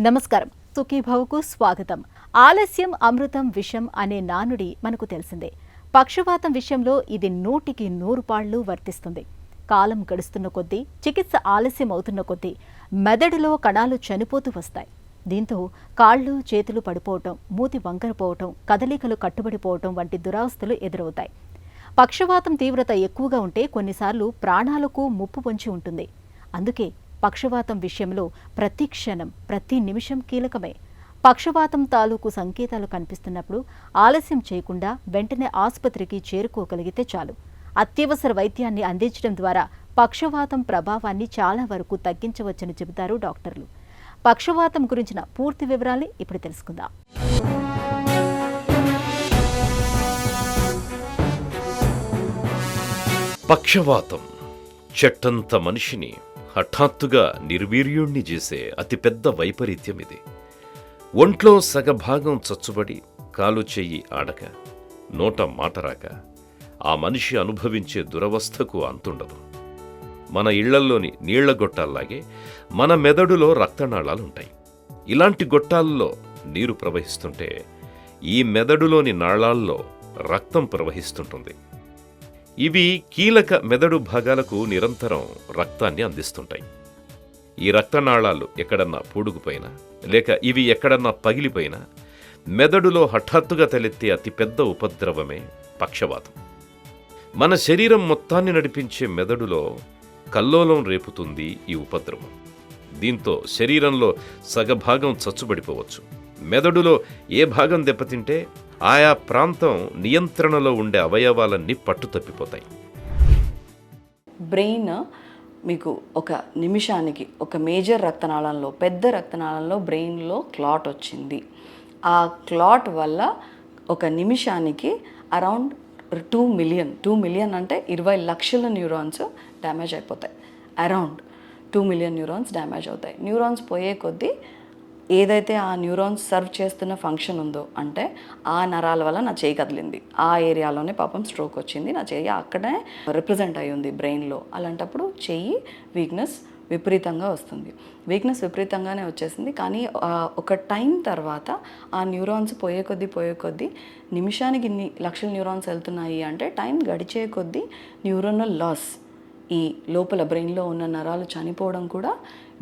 నమస్కారం. సుఖీభవకు స్వాగతం. ఆలస్యం అమృతం విషం అనే నానుడి మనకు తెలిసిందే. పక్షవాతం విషయంలో ఇది 100కి 100 పాళ్లు వర్తిస్తుంది. కాలం గడుస్తున్న కొద్దీ, చికిత్స ఆలస్యం అవుతున్న కొద్దీ మెదడులో కణాలు చనిపోతూ వస్తాయి. దీంతో కాళ్ళు చేతులు పడిపోవటం, మూతి వంకరపోవటం, కదలికలు కట్టుబడిపోవటం వంటి దురావస్థలు ఎదురవుతాయి. పక్షవాతం తీవ్రత ఎక్కువగా ఉంటే కొన్నిసార్లు ప్రాణాలకు ముప్పు పొంచి ఉంటుంది. అందుకే పక్షవాతం విషయంలో ప్రతి క్షణం, ప్రతి నిమిషం కీలకమే. పక్షవాతం తాలూకు సంకేతాలు కనిపిస్తున్నప్పుడు ఆలస్యం చేయకుండా వెంటనే ఆసుపత్రికి చేరుకోగలిగితే చాలు. అత్యవసర వైద్యాన్ని అందించడం ద్వారా పక్షవాతం ప్రభావాన్ని చాలా వరకు తగ్గించవచ్చని చెబుతారు డాక్టర్లు. పక్షవాతం గురించిన పూర్తి వివరాలు ఇప్పుడు తెలుసుకుందాం. పక్షవాతం చెట్టంత మనిషిని హఠాత్తుగా నిర్వీర్యుణ్ణి చేసే అతిపెద్ద వైపరీత్యం ఇది. ఒంట్లో సగభాగం చచ్చుబడి, కాలు చెయ్యి ఆడక, నోట మాట రాక ఆ మనిషి అనుభవించే దురవస్థకు అంతుండదు. మన ఇళ్లల్లోని నీళ్ల గొట్టాల్లాగే మన మెదడులో రక్తనాళాలుంటాయి. ఇలాంటి గొట్టాల్లో నీరు ప్రవహిస్తుంటే ఈ మెదడులోని నాళాల్లో రక్తం ప్రవహిస్తుంటుంది. ఇవి కీలక మెదడు భాగాలకు నిరంతరం రక్తాన్ని అందిస్తుంటాయి. ఈ రక్తనాళాలు ఎక్కడన్నా పూడుకుపోయినా, లేక ఇవి ఎక్కడన్నా పగిలిపోయినా మెదడులో హఠాత్తుగా తలెత్తే అతిపెద్ద ఉపద్రవమే పక్షవాతం. మన శరీరం మొత్తాన్ని నడిపించే మెదడులో కల్లోలం రేపుతుంది ఈ ఉపద్రవం. దీంతో శరీరంలో సగభాగం చచ్చుబడిపోవచ్చు. మెదడులో ఏ భాగం దెబ్బతింటే ఆయా ప్రాంతం నియంత్రణలో ఉండే అవయవాలన్నీ పట్టుతప్పిపోతాయి. బ్రెయిన్ మీకు ఒక నిమిషానికి ఒక మేజర్ రక్తనాళంలో, పెద్ద రక్తనాళంలో బ్రెయిన్లో క్లాట్ వచ్చింది. ఆ క్లాట్ వల్ల ఒక నిమిషానికి అరౌండ్ 2 మిలియన్ అంటే 20 లక్షల న్యూరాన్స్ డ్యామేజ్ అయిపోతాయి. అరౌండ్ 2 మిలియన్ న్యూరాన్స్ డ్యామేజ్ అవుతాయి. న్యూరాన్స్ పోయే కొద్దీ ఏదైతే ఆ న్యూరాన్స్ సర్వ్ చేస్తున్న ఫంక్షన్ ఉందో, అంటే ఆ నరాల వల్ల నా చేయి కదిలింది, ఆ ఏరియాలోనే పాపం స్ట్రోక్ వచ్చింది, నా చెయ్యి అక్కడే రిప్రజెంట్ అయి ఉంది బ్రెయిన్లో, అలాంటప్పుడు చెయ్యి వీక్నెస్ విపరీతంగా వస్తుంది. వీక్నెస్ విపరీతంగానే వచ్చేసింది. కానీ ఒక టైం తర్వాత ఆ న్యూరాన్స్ పోయే కొద్దీ నిమిషానికి ఇన్ని లక్షల న్యూరాన్స్ వెళ్తున్నాయి అంటే టైం గడిచే కొద్దీ న్యూరోనల్ లాస్, ఈ లోపల బ్రెయిన్లో ఉన్న నరాలు చనిపోవడం కూడా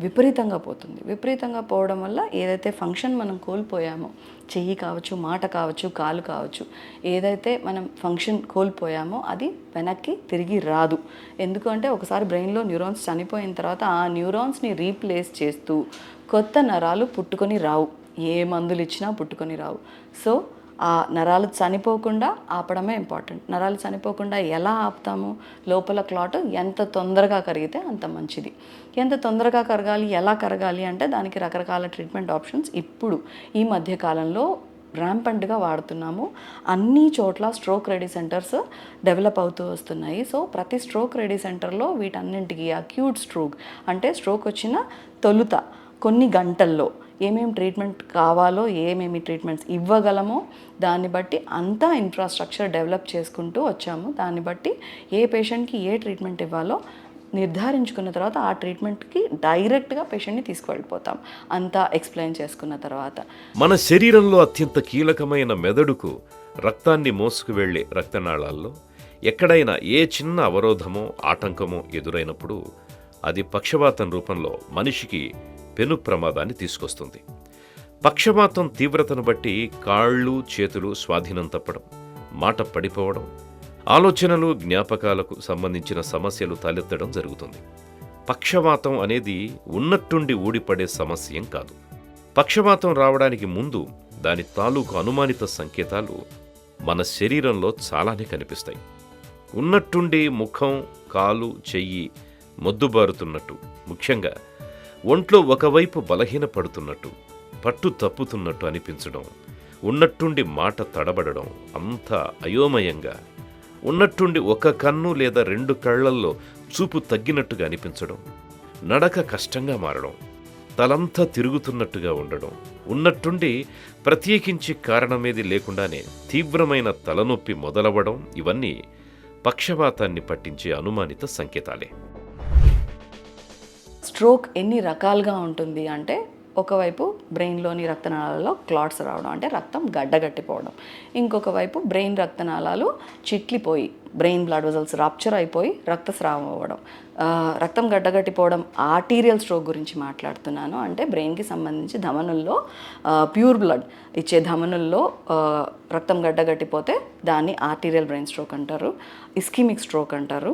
విపరీతంగా పోతుంది. విపరీతంగా పోవడం వల్ల ఏదైతే ఫంక్షన్ మనం కోల్పోయామో, చెయ్యి కావచ్చు, మాట కావచ్చు, కాలు కావచ్చు, ఏదైతే మనం ఫంక్షన్ కోల్పోయామో అది వెనక్కి తిరిగి రాదు. ఎందుకంటే ఒకసారి బ్రెయిన్లో న్యూరాన్స్ చనిపోయిన తర్వాత ఆ న్యూరాన్స్ని రీప్లేస్ చేస్తూ కొత్త నరాలు పుట్టుకొని రావు. ఏ మందులు ఇచ్చినా పుట్టుకొని రావు. సో ఆ నరాలు చనిపోకుండా ఆపడమే ఇంపార్టెంట్. నరాలు చనిపోకుండా ఎలా ఆపుతాము? లోపల క్లాట్ ఎంత తొందరగా కరిగితే అంత మంచిది. ఎంత తొందరగా కరగాలి, ఎలా కరగాలి అంటే దానికి రకరకాల ట్రీట్మెంట్ ఆప్షన్స్ ఇప్పుడు ఈ మధ్యకాలంలో ర్యాంపెంట్గా వాడుతున్నాము. అన్ని చోట్ల స్ట్రోక్ రెడీ సెంటర్స్ డెవలప్ అవుతూ వస్తున్నాయి. సో ప్రతి స్ట్రోక్ రెడీ సెంటర్లో వీటన్నింటికి అక్యూట్ స్ట్రోక్ అంటే స్ట్రోక్ వచ్చిన తొలుత కొన్ని గంటల్లో ఏమేమి ట్రీట్మెంట్ కావాలో, ఏమేమి ట్రీట్మెంట్స్ ఇవ్వగలమో దాన్ని బట్టి అంతా ఇన్ఫ్రాస్ట్రక్చర్ డెవలప్ చేసుకుంటూ వచ్చాము. దాన్ని బట్టి ఏ పేషెంట్కి ఏ ట్రీట్మెంట్ ఇవ్వాలో నిర్ధారించుకున్న తర్వాత ఆ ట్రీట్మెంట్కి డైరెక్ట్గా పేషెంట్ని తీసుకువెళ్ళిపోతాం, అంతా ఎక్స్ప్లెయిన్ చేసుకున్న తర్వాత. మన శరీరంలో అత్యంత కీలకమైన మెదడుకు రక్తాన్ని మోసుకు వెళ్లే రక్తనాళాల్లో ఎక్కడైనా ఏ చిన్న అవరోధమో ఆటంకమో ఎదురైనప్పుడు అది పక్షవాతం రూపంలో మనిషికి పెను ప్రమాదాన్ని తీసుకొస్తుంది. పక్షవాతం తీవ్రతను బట్టి కాళ్ళు చేతులు స్వాధీనం తప్పడం, మాట పడిపోవడం, ఆలోచనలు జ్ఞాపకాలకు సంబంధించిన సమస్యలు తలెత్తడం జరుగుతుంది. పక్షవాతం అనేది ఉన్నట్టుండి ఊడిపడే సమస్యం కాదు. పక్షవాతం రావడానికి ముందు దాని తాలూకు అనుమానిత సంకేతాలు మన శరీరంలో చాలానే కనిపిస్తాయి. ఉన్నట్టుండి ముఖం, కాలు, చెయ్యి మొద్దుబారుతున్నట్టు, ముఖ్యంగా ఒంట్లో ఒకవైపు బలహీనపడుతున్నట్టు, పట్టు తప్పుతున్నట్టు అనిపించడం, ఉన్నట్టుండి మాట తడబడడం, అంతా అయోమయంగా, ఉన్నట్టుండి ఒక కన్ను లేదా 2 కళ్లల్లో చూపు తగ్గినట్టుగా అనిపించడం, నడక కష్టంగా మారడం, తలంతా తిరుగుతున్నట్టుగా ఉండడం, ఉన్నట్టుండి ప్రత్యేకించి కారణమేది లేకుండానే తీవ్రమైన తలనొప్పి మొదలవడం, ఇవన్నీ పక్షవాతాన్ని పట్టించే అనుమానిత సంకేతాలే. స్ట్రోక్ ఎన్ని రకాలుగా ఉంటుంది అంటే ఒకవైపు బ్రెయిన్లోని రక్తనాళాలలో క్లాట్స్ రావడం అంటే రక్తం గడ్డగట్టిపోవడం, ఇంకొక వైపు బ్రెయిన్ రక్తనాళాలు చిట్లిపోయి బ్రెయిన్ బ్లడ్ వెజల్స్ రప్చర్ అయిపోయి రక్తస్రావం అవ్వడం. రక్తం గడ్డగట్టిపోవడం ఆర్టీరియల్ స్ట్రోక్ గురించి మాట్లాడుతున్నాను. అంటే బ్రెయిన్కి సంబంధించి ధమనుల్లో ప్యూర్ బ్లడ్ ఇచ్చే ధమనుల్లో రక్తం గడ్డగట్టిపోతే దాన్ని ఆర్టీరియల్ బ్రెయిన్ స్ట్రోక్ అంటారు, ఇస్కిమిక్ స్ట్రోక్ అంటారు.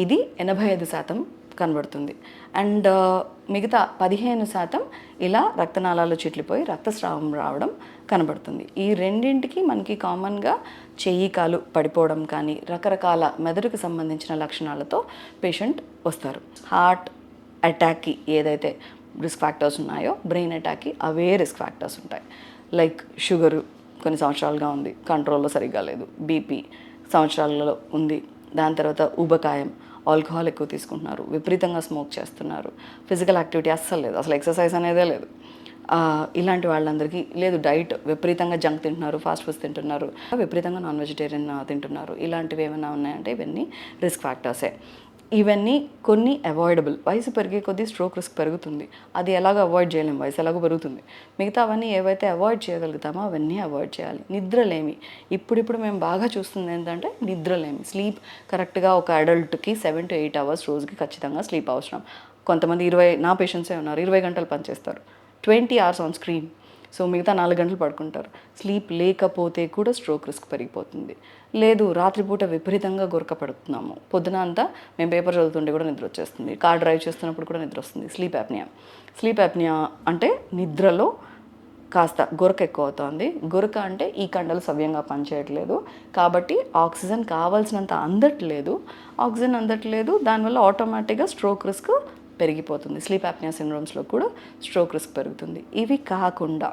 ఇది 85% కనబడుతుంది. అండ్ మిగతా 15% ఇలా రక్తనాళాలు చిట్లిపోయి రక్తస్రావం రావడం కనబడుతుంది. ఈ రెండింటికి మనకి కామన్గా చెయ్యి కాలు పడిపోవడం కానీ రకరకాల మెదడుకు సంబంధించిన లక్షణాలతో పేషెంట్ వస్తారు. హార్ట్ అటాక్కి ఏదైతే రిస్క్ ఫ్యాక్టర్స్ ఉన్నాయో బ్రెయిన్ అటాక్కి అవే రిస్క్ ఫ్యాక్టర్స్ ఉంటాయి. లైక్ షుగరు కొన్ని సంవత్సరాలుగా ఉంది, కంట్రోల్లో సరిగ్గా లేదు. బీపీ సంవత్సరాలలో ఉంది. దాని తర్వాత ఊబకాయం, ఆల్కహాల్ ఎక్కువ తీసుకుంటున్నారు, విపరీతంగా స్మోక్ చేస్తున్నారు, ఫిజికల్ యాక్టివిటీ అస్సలు లేదు, అసలు ఎక్సర్సైజ్ అనేదే లేదు. ఇలాంటి వాళ్ళందరికీ లేదు, డైట్ విపరీతంగా జంక్ తింటున్నారు, ఫాస్ట్ ఫుడ్స్ తింటున్నారు, విపరీతంగా నాన్ వెజిటేరియన్ తింటున్నారు. ఇలాంటివి ఏమైనా ఉన్నాయంటే ఇవన్నీ రిస్క్ ఫ్యాక్టర్సే. ఇవన్నీ కొన్ని అవాయిడబుల్. వయసు పెరిగే కొద్దీ స్ట్రోక్ రిస్క్ పెరుగుతుంది, అది ఎలాగో అవాయిడ్ చేయలేము, వయసు ఎలాగో పెరుగుతుంది. మిగతా అవన్నీ ఏవైతే అవాయిడ్ చేయగలుగుతామో అవన్నీ అవాయిడ్ చేయాలి. నిద్రలేమి ఇప్పుడిప్పుడు మేము బాగా చూస్తుంది ఏంటంటే నిద్రలేమి. స్లీప్ కరెక్ట్గా ఒక అడల్ట్కి 7 to 8 hours రోజుకి ఖచ్చితంగా స్లీప్ అవసరం. కొంతమంది నా పేషెంట్సే ఉన్నారు 20 గంటలు పనిచేస్తారు, 20 hours ఆన్ స్క్రీన్. సో మిగతా 4 గంటలు పడుకుంటారు. స్లీప్ లేకపోతే కూడా స్ట్రోక్ రిస్క్ పెరిగిపోతుంది. లేదు, రాత్రిపూట విపరీతంగా గురక పడుతున్నాము, పొద్దున అంతా మేము పేపర్ చదువుతుంటే కూడా నిద్ర వచ్చేస్తుంది, కార్ డ్రైవ్ చేస్తున్నప్పుడు కూడా నిద్ర వస్తుంది. స్లీప్ యాప్నియా అంటే నిద్రలో కాస్త గురక ఎక్కువ అవుతుంది. గురక అంటే ఈ కండలు సవ్యంగా పనిచేయట్లేదు కాబట్టి ఆక్సిజన్ కావాల్సినంత అందట్లేదు, దానివల్ల ఆటోమేటిక్గా స్ట్రోక్ రిస్క్ పెరిగిపోతుంది. స్లీప్ యాప్నియా సిండ్రోమ్స్లో కూడా స్ట్రోక్ రిస్క్ పెరుగుతుంది. ఇవి కాకుండా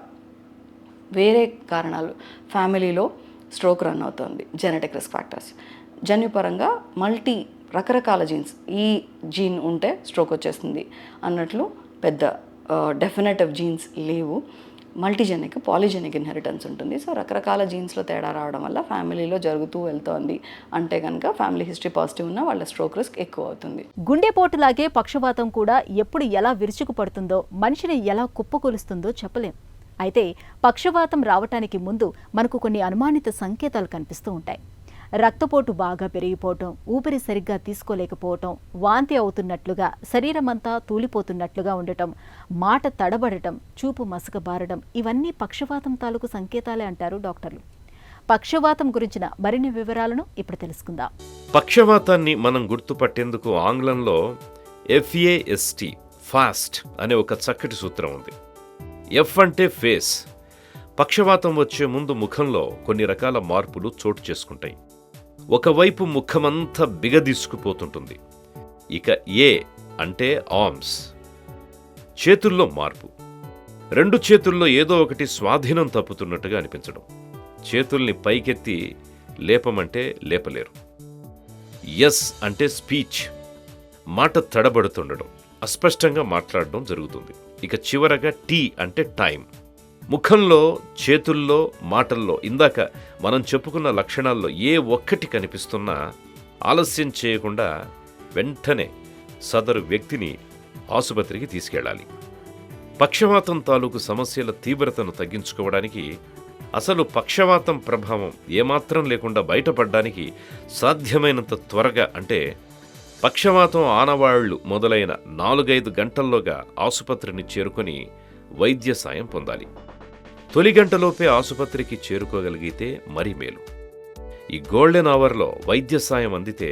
వేరే కారణాలు, ఫ్యామిలీలో స్ట్రోక్ రన్ అవుతుంది, జెనెటిక్ రిస్క్ ఫ్యాక్టర్స్, జన్యుపరంగా రకరకాల జీన్స్, ఈ జీన్ ఉంటే స్ట్రోక్ వచ్చేస్తుంది అన్నట్లు పెద్ద డెఫినెటివ్ జీన్స్ లేవు. మల్టీజెనిక్, పాలిజెనిక్ ఇన్హెరిటెన్స్ ఉంటుంది. సో రకరకాల జీన్స్లో తేడా రావడం వల్ల ఫ్యామిలీలో జరుగుతూ వెళ్తోంది అంటే కనుక ఫ్యామిలీ హిస్టరీ పాజిటివ్ ఉన్న వాళ్ళ స్ట్రోక్ రిస్క్ ఎక్కువ అవుతుంది. గుండెపోటులాగే పక్షవాతం కూడా ఎప్పుడు ఎలా విరుచుకుపడుతుందో, మనిషిని ఎలా కుప్పకూలుస్తుందో చెప్పలేం. అయితే పక్షవాతం రావటానికి ముందు మనకు కొన్ని అనుమానిత సంకేతాలు కనిపిస్తూ ఉంటాయి. రక్తపోటు బాగా పెరిగిపోవటం, ఊపిరి సరిగ్గా తీసుకోలేకపోవటం, వాంతి అవుతున్నట్లుగా, శరీరమంతా తూలిపోతున్నట్లుగా ఉండటం, మాట తడబడటం, చూపు మసకబారడం, ఇవన్నీ పక్షవాతం తాలూకు సంకేతాలే అంటారు డాక్టర్లు. పక్షవాతం గురించిన మరిన్ని వివరాలను ఇప్పుడు తెలుసుకుందాం. పక్షవాతాన్ని మనం గుర్తుపట్టేందుకు ఆంగ్లంలో FAST అనే ఒక చక్కటి సూత్రం ఉంది. ఎఫ్ అంటే ఫేస్. పక్షవాతం వచ్చే ముందు ముఖంలో కొన్ని రకాల మార్పులు చోటు చేసుకుంటాయి. ఒకవైపు ముఖమంతా బిగదీసుకుపోతుంటుంది. ఇక ఏ అంటే ఆర్మ్స్, చేతుల్లో మార్పు. 2 చేతుల్లో ఏదో ఒకటి స్వాధీనం తప్పుతున్నట్టుగా అనిపించడం. చేతుల్ని పైకెత్తి లేపమంటే లేపలేరు. ఎస్ అంటే స్పీచ్, మాట తడబడుతుండడం, అస్పష్టంగా మాట్లాడడం జరుగుతుంది. ఇక చివరగా టీ అంటే టైం. ముఖంలో, చేతుల్లో, మాటల్లో ఇందాక మనం చెప్పుకున్న లక్షణాల్లో ఏ ఒక్కటి కనిపిస్తున్నా ఆలస్యం చేయకుండా వెంటనే సదరు వ్యక్తిని ఆసుపత్రికి తీసుకెళ్ళాలి. పక్షవాతం తాలూకు సమస్యల తీవ్రతను తగ్గించుకోవడానికి, అసలు పక్షవాతం ప్రభావం ఏమాత్రం లేకుండా బయటపడడానికి సాధ్యమైనంత త్వరగా, అంటే పక్షవాతం ఆనవాళ్లు మొదలైన 4-5 గంటల్లోగా ఆసుపత్రిని చేరుకొని వైద్య సాయం పొందాలి. తొలి గంటలోపే ఆసుపత్రికి చేరుకోగలిగితే మరీ మేలు. ఈ గోల్డెన్ అవర్లో వైద్య సాయం అందితే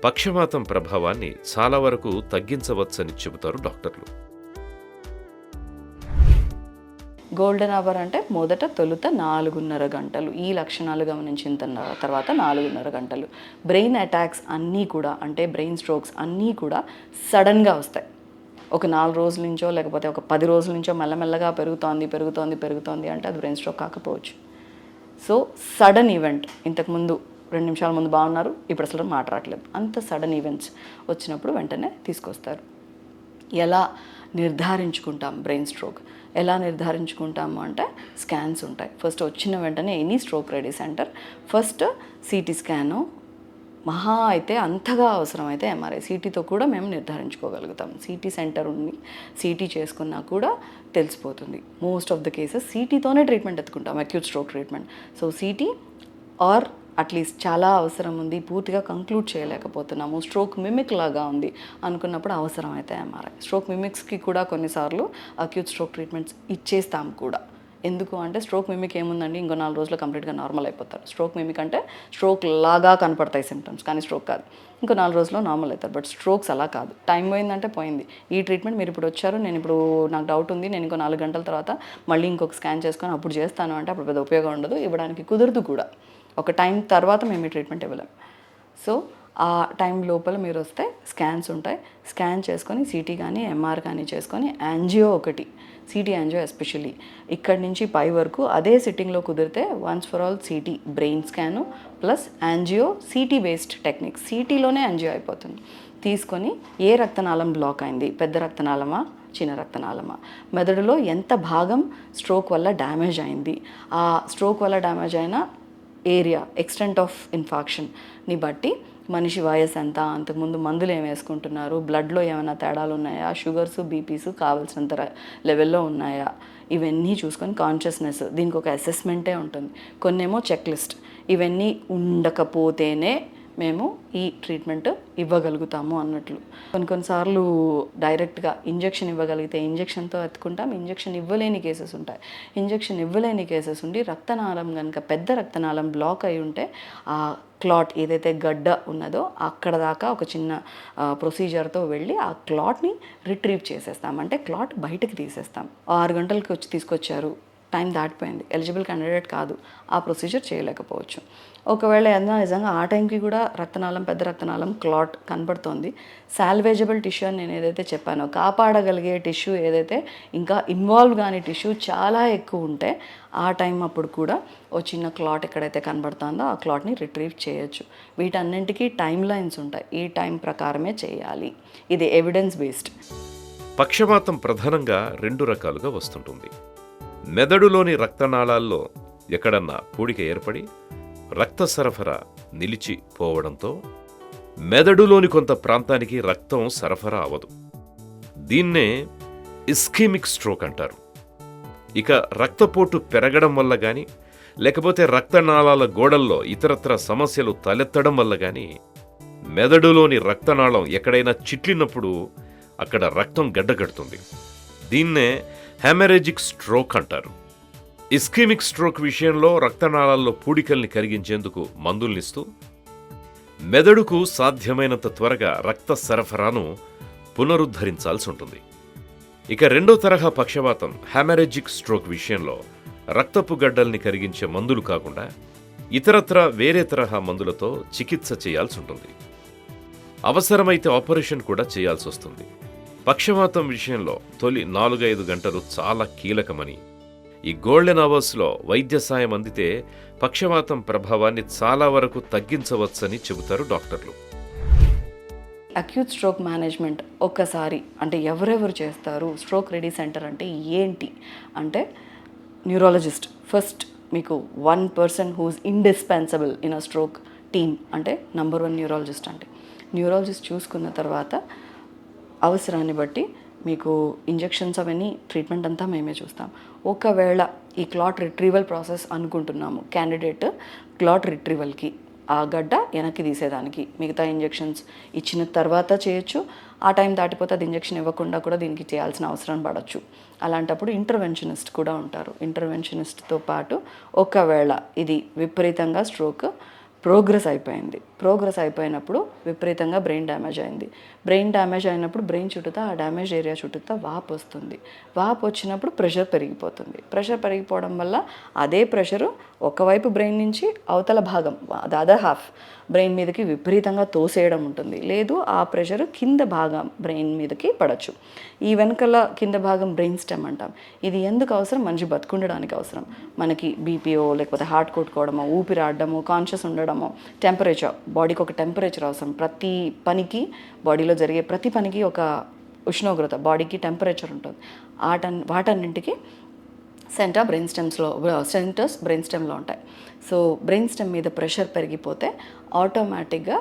పక్షవాతం ప్రభావాన్ని చాలా వరకు తగ్గించవచ్చని చెబుతారు డాక్టర్లు. గోల్డెన్ అవర్ అంటే తొలుత 4.5 గంటలు. ఈ లక్షణాలు గమనించిన తర్వాత 4.5 గంటలు. బ్రెయిన్ అటాక్స్ అన్నీ కూడా, అంటే బ్రెయిన్ స్ట్రోక్స్ అన్నీ కూడా సడన్గా వస్తాయి. ఒక 4 రోజుల నుంచో లేకపోతే ఒక 10 రోజుల నుంచో మెల్లమెల్లగా పెరుగుతోంది అంటే అది బ్రెయిన్ స్ట్రోక్ కాకపోవచ్చు. సో సడన్ ఈవెంట్, ఇంతకుముందు 2 నిమిషాల ముందు బాగున్నారు, ఇప్పుడు అసలు మాట్లాడలేదు, అంత సడన్ ఈవెంట్స్ వచ్చినప్పుడు వెంటనే తీసుకొస్తారు. ఎలా నిర్ధారించుకుంటాం బ్రెయిన్ స్ట్రోక్? ఎలా నిర్ధారించుకుంటాము అంటే స్కాన్స్ ఉంటాయి. ఫస్ట్ వచ్చిన వెంటనే any stroke ready center first CT scan, మహా అయితే అంతగా అవసరమైతే ఎంఆర్ఐ, సిటీతో కూడా మేము నిర్ధారించుకోగలుగుతాం. సిటీ సెంటర్ ఉంది, సిటీ చేసుకున్నా కూడా తెలిసిపోతుంది. మోస్ట్ ఆఫ్ ద కేసెస్ సిటీతోనే ట్రీట్మెంట్ ఎత్తుకుంటాం, acute stroke treatment. So CT or at least చాలా అవసరం ఉంది, పూర్తిగా కంక్లూడ్ చేయలేకపోతున్నాము, స్ట్రోక్ మిమిక్ లాగా ఉంది అనుకున్నప్పుడు అవసరమైతే ఎంఆర్ఐ. స్ట్రోక్ మిమిక్స్కి కూడా కొన్నిసార్లు అక్యూట్ స్ట్రోక్ ట్రీట్మెంట్స్ ఇచ్చేస్తాం కూడా. ఎందుకు అంటే స్ట్రోక్ మిమిక్ ఏముందండి, ఇంకో 4 రోజుల్లో కంప్లీట్గా నార్మల్ అయిపోతారు. స్ట్రోక్ మిమిక్ అంటే స్ట్రోక్ లాగా కనపడతాయి సిమ్టమ్స్, కానీ స్ట్రోక్ కాదు. ఇంకో 4 రోజుల్లో నార్మల్ అవుతారు. బట్ స్ట్రోక్స్ అలా కాదు, టైం పోయిందంటే పోయింది. ఈ ట్రీట్మెంట్ మీరు ఇప్పుడు వచ్చారు, నేను ఇప్పుడు నాకు డౌట్ ఉంది, నేను ఇంకో 4 గంటల తర్వాత మళ్ళీ ఇంకొక స్కాన్ చేసుకొని అప్పుడు చేస్తాను అంటే అప్పుడు పెద్ద ఉపయోగం ఉండదు, ఇవ్వడానికి కుదరదు కూడా. ఒక టైం తర్వాత మేము ఈ ట్రీట్మెంట్ ఇవ్వలేం. సో ఆ టైం లోపల మీరు వస్తే స్కాన్స్ ఉంటాయి, స్కాన్ చేసుకొని సిటీ కానీ ఎంఆర్ కానీ చేసుకొని యాంజియో ఒకటి, సిటీ యాంజియో ఎస్పెషల్లీ ఇక్కడి నుంచి పై వరకు అదే సిట్టింగ్లో కుదిరితే once for all city brain scan plus angio, city based technique, సిటీలోనే యాంజియో అయిపోతుంది. తీసుకొని ఏ రక్తనాళం బ్లాక్ అయింది, పెద్ద రక్తనాళమా చిన్న రక్తనాళమా, మెదడులో ఎంత భాగం స్ట్రోక్ వల్ల డ్యామేజ్ అయింది, ఆ స్ట్రోక్ వల్ల డ్యామేజ్ అయిన ఏరియా, ఎక్స్టెంట్ ఆఫ్ ఇన్ఫాక్షన్ని బట్టి మనిషి వయసు ఎంత, అంతకుముందు మందులు ఏమి వేసుకుంటున్నారు, బ్లడ్లో ఏమైనా తేడాలు ఉన్నాయా, షుగర్స్ బీపీస్ కావాల్సినంత లెవెల్లో ఉన్నాయా, ఇవన్నీ చూసుకొని కాన్షియస్నెస్, దీనికి ఒక అసెస్మెంటే ఉంటుంది. కొన్నేమో చెక్ లిస్ట్, ఇవన్నీ ఉండకపోతేనే మేము ఈ ట్రీట్మెంట్ ఇవ్వగలుగుతాము అన్నట్లు. కొన్నిసార్లు డైరెక్ట్గా ఇంజెక్షన్ ఇవ్వగలిగితే ఇంజెక్షన్తో ఎత్తుకుంటాం, ఇంజెక్షన్ ఇవ్వలేని కేసెస్ ఉంటాయి. ఇంజెక్షన్ ఇవ్వలేని కేసెస్ ఉండి రక్తనాళం కనుక పెద్ద రక్తనాళం బ్లాక్ అయి ఉంటే ఆ క్లాట్ ఏదైతే గడ్డ ఉన్నదో అక్కడ దాకా ఒక చిన్న ప్రొసీజర్తో వెళ్ళి ఆ క్లాట్ని రిట్రీవ్ చేసేస్తాం. అంటే క్లాట్ బయటకు తీసేస్తాం. 6 గంటలకి వచ్చి తీసుకొచ్చారు, టైం దాటిపోయింది, ఎలిజిబుల్ క్యాండిడేట్ కాదు, ఆ ప్రొసీజర్ చేయలేకపోవచ్చు. ఒకవేళ ఏదైనా నిజంగా ఆ టైంకి కూడా రక్తనాళం పెద్ద రక్తనాళం క్లాట్ కనబడుతోంది, సాల్వేజబుల్ టిష్యూ అని నేను ఏదైతే చెప్పానో, కాపాడగలిగే టిష్యూ ఏదైతే ఇంకా ఇన్వాల్వ్ కాని టిష్యూ చాలా ఎక్కువ ఉంటే ఆ టైం అప్పుడు కూడా ఓ చిన్న క్లాట్ ఎక్కడైతే కనబడుతుందో ఆ క్లాట్ని రిట్రీవ్ చేయొచ్చు. వీటన్నింటికీ టైం లైన్స్ ఉంటాయి, ఈ టైం ప్రకారమే చేయాలి. ఇది ఎవిడెన్స్ బేస్డ్. పక్షవాతం ప్రధానంగా 2 రకాలుగా వస్తుంటుంది. మెదడులోని రక్తనాళాల్లో ఎక్కడన్నా పూడిక ఏర్పడి రక్త సరఫరా నిలిచిపోవడంతో మెదడులోని కొంత ప్రాంతానికి రక్తం సరఫరా అవ్వదు. దీన్నే ఇస్కెమిక్ స్ట్రోక్ అంటారు. ఇక రక్తపోటు పెరగడం వల్ల గాని, లేకపోతే రక్తనాళాల గోడల్లో ఇతరత్ర సమస్యలు తలెత్తడం వల్ల గాని మెదడులోని రక్తనాళం ఎక్కడైనా చిట్లినప్పుడు అక్కడ రక్తం గడ్డగడుతుంది. దీన్నే హెమరేజిక్ స్ట్రోక్ అంటారు. ఇస్కెమిక్ స్ట్రోక్ విషయంలో రక్తనాళాల్లో పూడికల్ని కరిగించేందుకు మందుల్నిస్తూ మెదడుకు సాధ్యమైనంత త్వరగా రక్త సరఫరాను పునరుద్ధరించాల్సి ఉంటుంది. ఇక 2వ తరహా పక్షవాతం హెమరేజిక్ స్ట్రోక్ విషయంలో రక్తపు గడ్డల్ని కరిగించే మందులు కాకుండా ఇతరత్ర వేరే తరహా మందులతో చికిత్స చేయాల్సి ఉంటుంది. అవసరమైతే ఆపరేషన్ కూడా చేయాల్సి వస్తుంది. పక్షవాతం విషయంలో తొలి 4-5 గంటలు చాలా కీలకమని, ఈ గోల్డెన్ అవర్స్లో వైద్య సాయం అందితే పక్షవాతం ప్రభావాన్ని చాలా వరకు తగ్గించవచ్చని చెబుతారు డాక్టర్లు. అక్యూట్ స్ట్రోక్ మేనేజ్మెంట్ ఒక్కసారి అంటే ఎవరెవరు చేస్తారు, స్ట్రోక్ రెడీ సెంటర్ అంటే ఏంటి అంటే న్యూరాలజిస్ట్ ఫస్ట్. మీకు 1 person whose indispensable in a stroke team అంటే నంబర్ 1 న్యూరాలజిస్ట్. అంటే న్యూరాలజిస్ట్ చూసుకున్న తర్వాత అవసరాన్ని బట్టి మీకు ఇంజెక్షన్స్ అవన్నీ ట్రీట్మెంట్ అంతా మేమే చూస్తాం. ఒకవేళ ఈ క్లాట్ రిట్రీవల్ ప్రాసెస్ అనుకుంటున్నాము, క్యాండిడేట్ క్లాట్ రిట్రీవల్కి ఆ గడ్డ వెనక్కి తీసేదానికి మిగతా ఇంజెక్షన్స్ ఇచ్చిన తర్వాత చేయొచ్చు. ఆ టైం దాటిపోతే అది ఇంజెక్షన్ ఇవ్వకుండా కూడా దీనికి చేయాల్సిన అవసరం పడవచ్చు. అలాంటప్పుడు ఇంటర్వెన్షనిస్ట్ కూడా ఉంటారు. ఇంటర్వెన్షనిస్ట్తో పాటు ఒకవేళ ఇది విపరీతంగా స్ట్రోక్ ప్రోగ్రెస్ అయిపోయినప్పుడు విపరీతంగా బ్రెయిన్ డ్యామేజ్ అయింది. బ్రెయిన్ డ్యామేజ్ అయినప్పుడు బ్రెయిన్ చుట్టూతా ఆ డ్యామేజ్ ఏరియా చుట్టూతా వాపు వస్తుంది. వాపు వచ్చినప్పుడు ప్రెషర్ పెరిగిపోతుంది. ప్రెషర్ పెరిగిపోవడం వల్ల అదే ప్రెషరు ఒకవైపు బ్రెయిన్ నుంచి అవతల భాగం ద అదర్ హాఫ్ బ్రెయిన్ మీదకి విపరీతంగా తోసేయడం ఉంటుంది. లేదు ఆ ప్రెషర్ కింద భాగం బ్రెయిన్ మీదకి పడవచ్చు. ఈ వెనకల కింద భాగం బ్రెయిన్ స్టెమ్ అంటాం. ఇది ఎందుకు అవసరం? మనిషి బతుకుండడానికి అవసరం. మనకి బీపీఓ లేకపోతే హార్ట్ కొట్టుకోవడమో, ఊపిరాడడము, కాన్షియస్ ఉండడము, టెంపరేచర్, బాడీకి ఒక టెంపరేచర్ అవసరం. ప్రతి పనికి, బాడీలో జరిగే ప్రతి పనికి ఒక ఉష్ణోగ్రత, బాడీకి టెంపరేచర్ ఉంటుంది. వాటన్నింటికి సెంటర్స్ బ్రెయిన్ స్టెమ్లో ఉంటాయి. సో బ్రెయిన్ స్టెమ్ మీద ప్రెషర్ పెరిగిపోతే ఆటోమేటిక్గా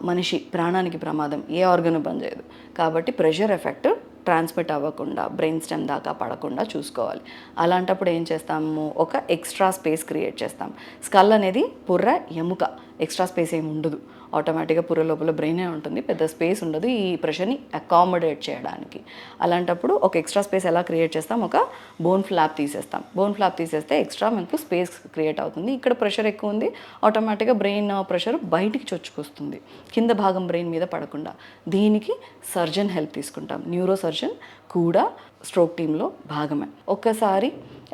మనిషి ప్రాణానికి ప్రమాదం, ఏ ఆర్గన్ పనిచేయదు. కాబట్టి ప్రెషర్ ఎఫెక్ట్ ట్రాన్స్మిట్ అవ్వకుండా బ్రెయిన్ స్టెమ్ దాకా పడకుండా చూసుకోవాలి. అలాంటప్పుడు ఏం చేస్తాము, ఒక ఎక్స్ట్రా స్పేస్ క్రియేట్ చేస్తాం. స్కల్ అనేది పుర్ర ఎముక, ఎక్స్ట్రా స్పేస్ ఏమి ఉండదు. ఆటోమేటిక్గా పుర్ర లోపల బ్రెయినే ఉంటుంది, పెద్ద స్పేస్ ఉండదు ఈ ప్రెషర్ని అకామిడేట్ చేయడానికి. అలాంటప్పుడు ఒక ఎక్స్ట్రా స్పేస్ ఎలా క్రియేట్ చేస్తాం, ఒక బోన్ ఫ్లాప్ తీసేస్తాం. బోన్ ఫ్లాప్ తీసేస్తే ఎక్స్ట్రా మనకు స్పేస్ క్రియేట్ అవుతుంది. ఇక్కడ ప్రెషర్ ఎక్కువ ఉంది, ఆటోమేటిక్గా బ్రెయిన్ ప్రెషర్ బయటికి చొచ్చుకొస్తుంది, కింద భాగం బ్రెయిన్ మీద పడకుండా. దీనికి సర్జన్ హెల్ప్ తీసుకుంటాం. న్యూరో సర్జన్ కూడా స్ట్రోక్ టీంలో భాగమే. ఒక్కసారి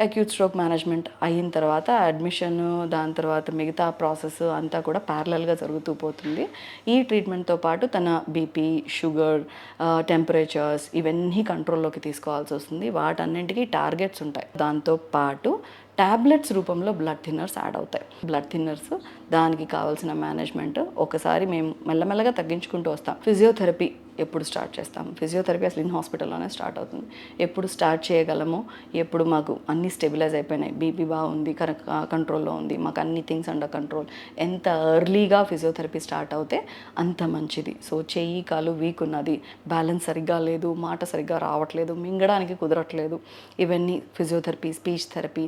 అక్యూట్ స్ట్రోక్ మేనేజ్మెంట్ అయిన తర్వాత అడ్మిషన్, దాని తర్వాత మిగతా ప్రాసెస్ అంతా కూడా ప్యారలల్గా జరుగుతూ పోతుంది. ఈ ట్రీట్మెంట్తో పాటు తన బీపీ, షుగర్, టెంపరేచర్స్ ఇవన్నీ కంట్రోల్లోకి తీసుకోవాల్సి వస్తుంది. వాటన్నింటికి టార్గెట్స్ ఉంటాయి. దాంతో పాటు ట్యాబ్లెట్స్ రూపంలో బ్లడ్ థిన్నర్స్ యాడ్ అవుతాయి. బ్లడ్ థిన్నర్స్, దానికి కావాల్సిన మేనేజ్మెంట్ ఒకసారి మేము మెల్లమెల్లగా తగ్గించుకుంటూ వస్తాం. ఫిజియోథెరపీ ఎప్పుడు స్టార్ట్ చేస్తాం, ఫిజియోథెరపీ అసలు ఇన్ హాస్పిటల్లోనే స్టార్ట్ అవుతుంది. ఎప్పుడు స్టార్ట్ చేయగలమో, ఎప్పుడు మాకు అన్నీ స్టెబిలైజ్ అయిపోయినాయి, బీపీ బాగుంది, కంట్రోల్లో ఉంది, మాకు అన్ని థింగ్స్ అండర్ కంట్రోల్, ఎంత ఎర్లీగా ఫిజియోథెరపీ స్టార్ట్ అవుతే అంత మంచిది. సో చెయ్యి కాలు వీక్ ఉన్నది, బ్యాలెన్స్ సరిగ్గా లేదు, మాట సరిగ్గా రావట్లేదు, మింగడానికి కుదరట్లేదు, ఇవన్నీ ఫిజియోథెరపీ, స్పీచ్ థెరపీ,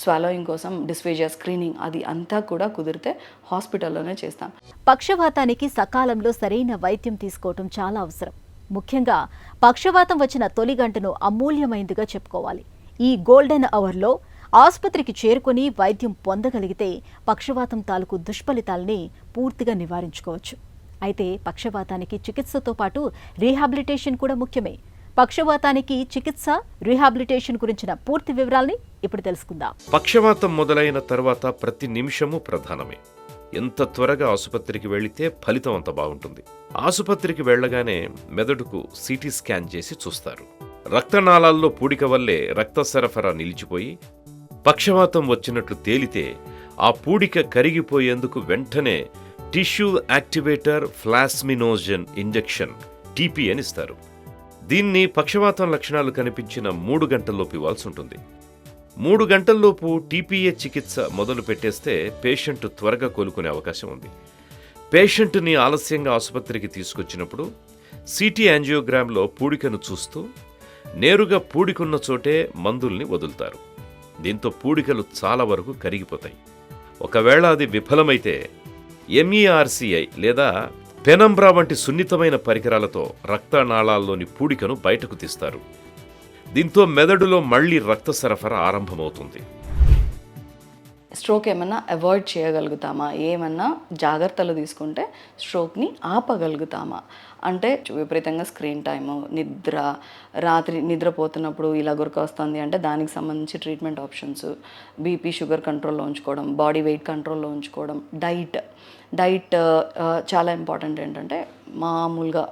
స్వాలోయింగ్ కోసం డిస్ఫేజియా స్క్రీనింగ్, అది అంతా కూడా కుదిరితే హాస్పిటల్లోనే చేస్తాం. పక్షవాతానికి సకాలంలో సరైన వైద్యం తీసుకోవటం చాలా అవసరం. ముఖ్యంగా పక్షవాతం వచ్చిన తొలి గంటను అమూల్యమైందిగా చెప్పుకోవాలి. ఈ గోల్డెన్ అవర్లో ఆసుపత్రికి చేరుకొని వైద్యం పొందగలిగితే పక్షవాతం తాలూకు దుష్ఫలితాలని పూర్తిగా నివారించుకోవచ్చు. అయితే పక్షవాతానికి చికిత్సతో పాటు రీహాబిలిటేషన్ కూడా ముఖ్యమే. పక్షవాతానికి చికిత్స, రీహాబిలిటేషన్ గురించిన పూర్తి వివరాల్ని ఇప్పుడు తెలుసుకుందాం. పక్షవాతం మొదలైన తర్వాత ప్రతి నిమిషము ప్రధానమే. ఎంత త్వరగా ఆసుపత్రికి వెళితే ఫలితం అంత బాగుంటుంది. ఆసుపత్రికి వెళ్లగానే మెదడుకు సిటీ స్కాన్ చేసి చూస్తారు. రక్తనాళాల్లో పూడిక వల్లే రక్త సరఫరా నిలిచిపోయి పక్షవాతం వచ్చినట్లు తేలితే ఆ పూడిక కరిగిపోయేందుకు వెంటనే tissue activator plasminogen injection TPN ఇస్తారు. దీన్ని పక్షవాతం లక్షణాలు కనిపించిన 3 గంటల్లోపు ఇవ్వాల్సి ఉంటుంది. 3 గంటల్లోపు TPA చికిత్స మొదలు పెట్టేస్తే పేషెంట్ త్వరగా కోలుకునే అవకాశం ఉంది. పేషెంట్ని ఆలస్యంగా ఆసుపత్రికి తీసుకొచ్చినప్పుడు CT యాంజియోగ్రామ్లో పూడికను చూస్తూ నేరుగా పూడికున్న చోటే మందుల్ని వదులుతారు. దీంతో పూడికలు చాలా వరకు కరిగిపోతాయి. ఒకవేళ అది విఫలమైతే MERCI లేదా పెనంబ్రా వంటి సున్నితమైన పరికరాలతో రక్తనాళాల్లోని పూడికను బయటకు తీస్తారు. దీంతో మెదడులో మళ్లీ రక్త సరఫరా ఆరంభమవుతుంది. స్ట్రోక్ ఏమన్నా అవాయిడ్ చేయగలుగుతామా, ఏమన్నా జాగ్రత్తలు తీసుకుంటే స్ట్రోక్ని ఆపగలుగుతామా అంటే, విపరీతంగా స్క్రీన్ టైము, నిద్ర, రాత్రి నిద్రపోతున్నప్పుడు ఇలా గురక వస్తుంది అంటే దానికి సంబంధించి ట్రీట్మెంట్ ఆప్షన్స్, బీపీ, షుగర్ కంట్రోల్లో ఉంచుకోవడం, బాడీ వెయిట్ కంట్రోల్లో ఉంచుకోవడం, డైట్ చాలా ఇంపార్టెంట్. ఏంటంటే మామూలుగా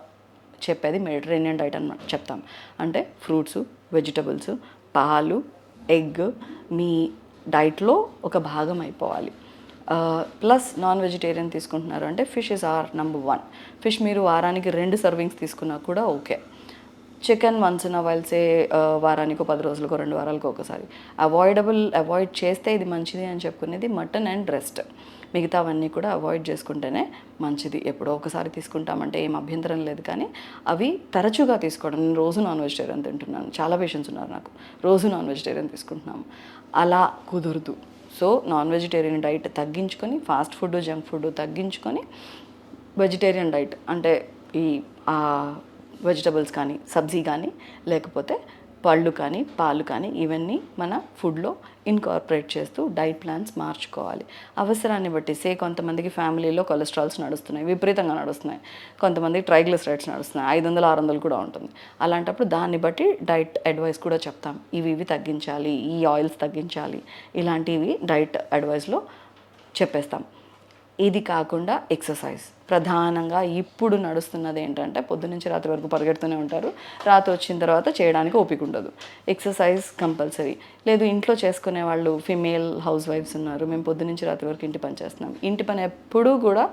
చెప్పేది మెడిటరేనియన్ డైట్ అని చెప్తాం. అంటే ఫ్రూట్స్, వెజిటబుల్స్, పాలు, ఎగ్ మీ డైట్లో ఒక భాగం అయిపోవాలి. ప్లస్ నాన్ వెజిటేరియన్ తీసుకుంటున్నారు అంటే fish is our number 1. Fish మీరు వారానికి 2 సర్వింగ్స్ తీసుకున్నా కూడా okay. Chicken once in while say వారానికో 10 రోజులకో 2 వారాలకో ఒకసారి. అవాయిడ్ చేస్తే ఇది మంచిది అని చెప్పుకునేది మటన్ అండ్ రెస్ట్. మిగతావన్నీ కూడా అవాయిడ్ చేసుకుంటేనే మంచిది. ఎప్పుడో ఒకసారి తీసుకుంటామంటే ఏం అభ్యంతరం లేదు, కానీ అవి తరచుగా తీసుకోవడం. నేను రోజు నాన్ వెజిటేరియన్ తింటున్నాను, చాలా పేషెంట్స్ ఉన్నారు నాకు, రోజు నాన్ వెజిటేరియన్ తీసుకుంటున్నాము, అలా కుదరదు. సో నాన్ వెజిటేరియన్ డైట్ తగ్గించుకొని, ఫాస్ట్ ఫుడ్, జంక్ ఫుడ్ తగ్గించుకొని వెజిటేరియన్ డైట్ అంటే ఈ వెజిటబుల్స్ కానీ, సబ్జీ కానీ, లేకపోతే పళ్ళు కానీ, పాలు కానీ, ఇవన్నీ మన ఫుడ్లో ఇన్కార్పొరేట్ చేస్తూ డైట్ ప్లాన్స్ మార్చుకోవాలి. అవసరాన్ని బట్టి కొంతమందికి ఫ్యామిలీలో కొలెస్ట్రాల్స్ నడుస్తున్నాయి, విపరీతంగా నడుస్తున్నాయి, కొంతమందికి ట్రైగ్లిసరైడ్స్ నడుస్తున్నాయి, 500-600 కూడా ఉంటుంది. అలాంటప్పుడు దాన్ని బట్టి డైట్ అడ్వైస్ కూడా చెప్తాం. ఇవి తగ్గించాలి, ఈ ఆయిల్స్ తగ్గించాలి, ఇలాంటివి డైట్ అడ్వైస్లో చెప్పేస్తాం. ఇది కాకుండా ఎక్సర్సైజ్ ప్రధానంగా ఇప్పుడు నడుస్తున్నది ఏంటంటే, పొద్దునుంచి రాత్రి వరకు పరిగెడుతూనే ఉంటారు, రాత్రి వచ్చిన తర్వాత చేయడానికి ఓపిక ఉండదు. Exercise compulsory. లేదు ఇంట్లో చేసుకునే వాళ్ళు, ఫిమేల్ హౌస్ వైఫ్స్ ఉన్నారు, మేము పొద్దునుంచి రాత్రి వరకు ఇంటి పని చేస్తున్నాం. ఇంటి పని ఎప్పుడూ కూడా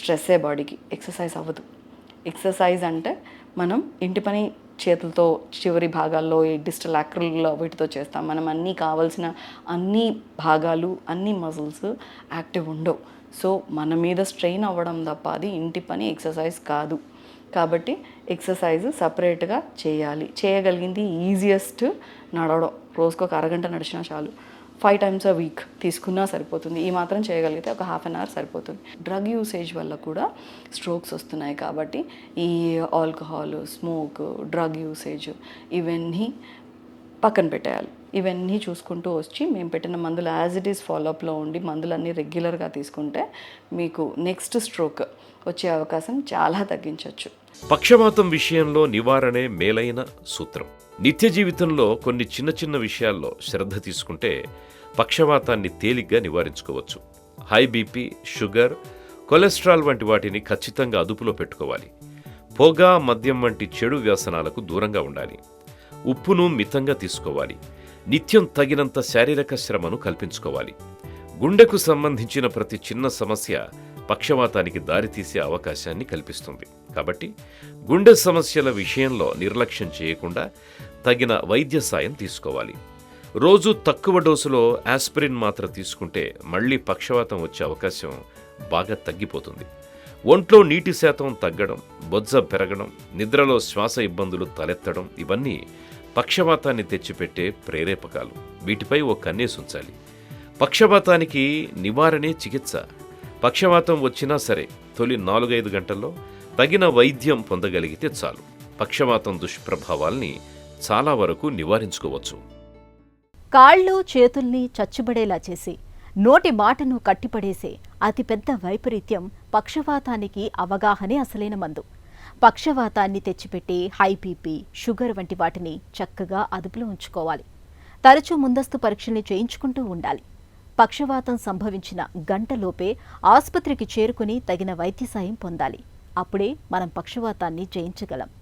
స్ట్రెస్సే బాడీకి, ఎక్సర్సైజ్ అవ్వదు. ఎక్సర్సైజ్ అంటే మనం ఇంటి పని చేతులతో చివరి భాగాల్లో ఈ డిస్టల్ యాక్రిల్ వీటితో చేస్తాం. మనం అన్నీ కావాల్సిన అన్ని భాగాలు అన్ని మజిల్స్ యాక్టివ్ ఉండవు. సో మన మీద స్ట్రెయిన్ అవ్వడం తప్ప అది ఇంటి పని ఎక్సర్సైజ్ కాదు. కాబట్టి ఎక్సర్సైజ్ సపరేట్గా చేయాలి. చేయగలిగింది ఈజియెస్ట్ నడవడం. రోజుకు ఒక అరగంట నడిచినా చాలు. 5 times a week తీసుకున్నా సరిపోతుంది. ఈ మాత్రం చేయగలిగితే ఒక హాఫ్ అన్ అవర్ సరిపోతుంది. డ్రగ్ యూసేజ్ వల్ల కూడా స్ట్రోక్స్ వస్తున్నాయి. కాబట్టి ఈ ఆల్కహాల్, స్మోక్, డ్రగ్ యూసేజ్ ఇవన్నీ పక్కన పెట్టేయాలి. ఇవన్నీ చూసుకుంటూ వచ్చి మేము పెట్టిన మందులు యాజ్ ఇట్ ఈస్ ఫాలోఅప్లో ఉండి మందులన్నీ రెగ్యులర్గా తీసుకుంటే మీకు నెక్స్ట్ స్ట్రోక్ వచ్చే అవకాశం చాలా తగ్గించవచ్చు. పక్షవాతం విషయంలో నివారణే మేలైన సూత్రం. నిత్య జీవితంలో కొన్ని చిన్న చిన్న విషయాల్లో శ్రద్ధ తీసుకుంటే పక్షవాతాన్ని తేలిగ్గా నివారించుకోవచ్చు. హై బీపీ, షుగర్, కొలెస్ట్రాల్ వంటి వాటిని ఖచ్చితంగా అదుపులో పెట్టుకోవాలి. పొగ, మద్యం వంటి చెడు వ్యసనాలకు దూరంగా ఉండాలి. ఉప్పును మితంగా తీసుకోవాలి. నిత్యం తగినంత శారీరక శ్రమను కల్పించుకోవాలి. గుండెకు సంబంధించిన ప్రతి చిన్న సమస్య పక్షవాతానికి దారితీసే అవకాశాన్ని కల్పిస్తుంది. కాబట్టి గుండె సమస్యల విషయంలో నిర్లక్ష్యం చేయకుండా తగిన వైద్య సాయం తీసుకోవాలి. రోజు తక్కువ డోసులో ఆస్పిరిన్ మాత్ర తీసుకుంటే మళ్లీ పక్షవాతం వచ్చే అవకాశం బాగా తగ్గిపోతుంది. ఒంట్లో నీటి శాతం తగ్గడం, బొజ్జ పెరగడం, నిద్రలో శ్వాస ఇబ్బందులు తలెత్తడం ఇవన్నీ పక్షవాతాన్ని తెచ్చిపెట్టే ప్రేరేపకాలు. వీటిపై ఓ కన్నేసుంచాలి. పక్షవాతానికి నివారణే చికిత్స. పక్షవాతం వచ్చినా సరే తొలి 4-5 గంటల్లో తగిన వైద్యం పొందగలిగితే చాలు. పక్షవాతం దుష్ప్రభావాల్ని చాలా వరకు నివారించుకోవచ్చు. కాళ్ళు చేతుల్ని చచ్చుబడేలా చేసి నోటి మాటను కట్టిపడేసే అతిపెద్ద వైపరీత్యం పక్షవాతానికి అవగాహనే అసలైన మందు. పక్షవాతాన్ని తెచ్చిపెట్టే హై బీపీ, షుగర్ వంటి వాటిని చక్కగా అదుపులో ఉంచుకోవాలి. తరచూ ముందస్తు పరీక్షల్ని చేయించుకుంటూ ఉండాలి. పక్షవాతం సంభవించిన గంటలోపే ఆసుపత్రికి చేరుకుని తగిన వైద్య సాయం పొందాలి. అప్పుడే మనం పక్షవాతాన్ని జయించగలం.